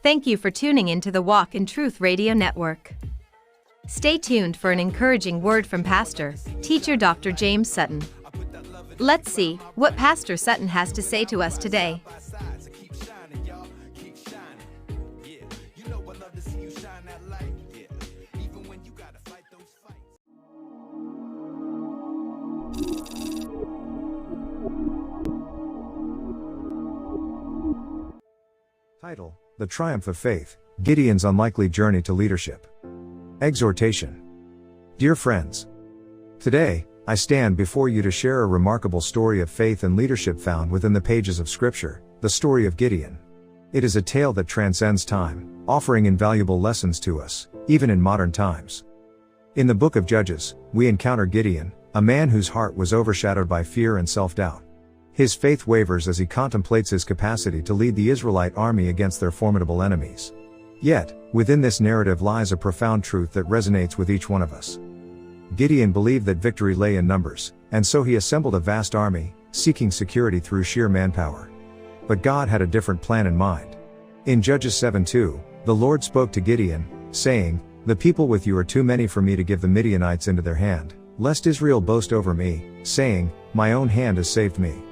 Thank you for tuning into the Walk in Truth Radio Network. Stay tuned for an encouraging word from Pastor, Teacher Dr. James Sutton. Let's see what Pastor Sutton has to say to us today. Title: The Triumph of Faith, Gideon's Unlikely Journey to Leadership. Exhortation. Dear friends, today, I stand before you to share a remarkable story of faith and leadership found within the pages of Scripture, the story of Gideon. It is a tale that transcends time, offering invaluable lessons to us, even in modern times. In the book of Judges, we encounter Gideon, a man whose heart was overshadowed by fear and self-doubt. His faith wavers as he contemplates his capacity to lead the Israelite army against their formidable enemies. Yet, within this narrative lies a profound truth that resonates with each one of us. Gideon believed that victory lay in numbers, and so he assembled a vast army, seeking security through sheer manpower. But God had a different plan in mind. In Judges 7:2, the Lord spoke to Gideon, saying, "The people with you are too many for me to give the Midianites into their hand, lest Israel boast over me, saying, 'My own hand has saved me.'"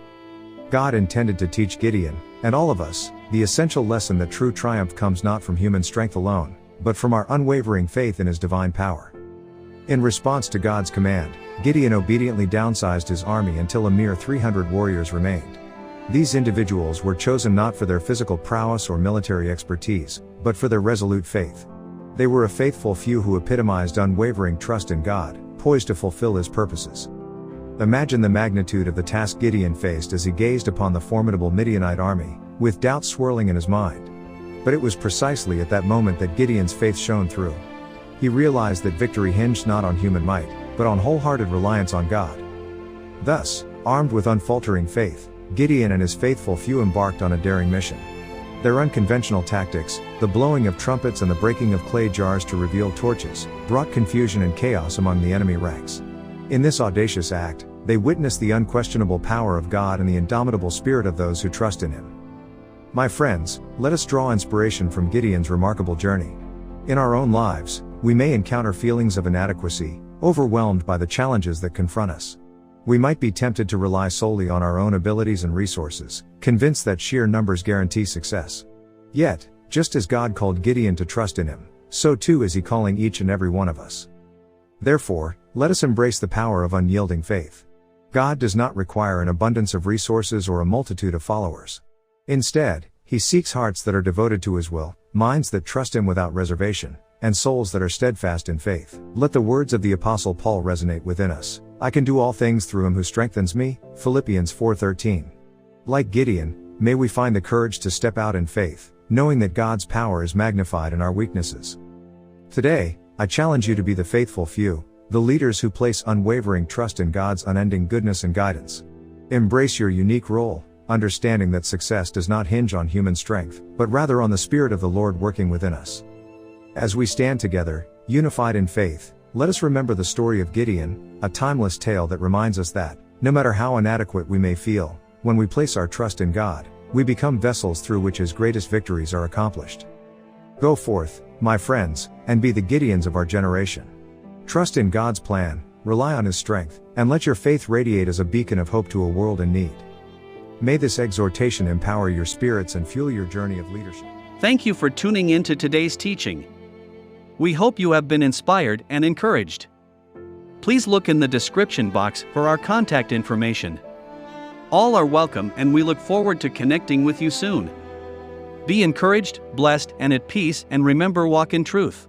God intended to teach Gideon, and all of us, the essential lesson that true triumph comes not from human strength alone, but from our unwavering faith in His divine power. In response to God's command, Gideon obediently downsized his army until a mere 300 warriors remained. These individuals were chosen not for their physical prowess or military expertise, but for their resolute faith. They were a faithful few who epitomized unwavering trust in God, poised to fulfill His purposes. Imagine the magnitude of the task Gideon faced as he gazed upon the formidable Midianite army, with doubt swirling in his mind. But it was precisely at that moment that Gideon's faith shone through. He realized that victory hinged not on human might, but on wholehearted reliance on God. Thus, armed with unfaltering faith, Gideon and his faithful few embarked on a daring mission. Their unconventional tactics, the blowing of trumpets and the breaking of clay jars to reveal torches, brought confusion and chaos among the enemy ranks. In this audacious act, they witnessed the unquestionable power of God and the indomitable spirit of those who trust in Him. My friends, let us draw inspiration from Gideon's remarkable journey. In our own lives, we may encounter feelings of inadequacy, overwhelmed by the challenges that confront us. We might be tempted to rely solely on our own abilities and resources, convinced that sheer numbers guarantee success. Yet, just as God called Gideon to trust in Him, so too is He calling each and every one of us. Therefore, let us embrace the power of unyielding faith. God does not require an abundance of resources or a multitude of followers. Instead, He seeks hearts that are devoted to His will, minds that trust Him without reservation, and souls that are steadfast in faith. Let the words of the Apostle Paul resonate within us. "I can do all things through Him who strengthens me," Philippians 4:13. Like Gideon, may we find the courage to step out in faith, knowing that God's power is magnified in our weaknesses. Today, I challenge you to be the faithful few, the leaders who place unwavering trust in God's unending goodness and guidance. Embrace your unique role, understanding that success does not hinge on human strength, but rather on the Spirit of the Lord working within us. As we stand together, unified in faith, let us remember the story of Gideon, a timeless tale that reminds us that, no matter how inadequate we may feel, when we place our trust in God, we become vessels through which His greatest victories are accomplished. Go forth, my friends, and be the Gideons of our generation. Trust in God's plan, rely on His strength, and let your faith radiate as a beacon of hope to a world in need. May this exhortation empower your spirits and fuel your journey of leadership. Thank you for tuning in to today's teaching. We hope you have been inspired and encouraged. Please look in the description box for our contact information. All are welcome, and we look forward to connecting with you soon. Be encouraged, blessed, and at peace, and remember, walk in truth.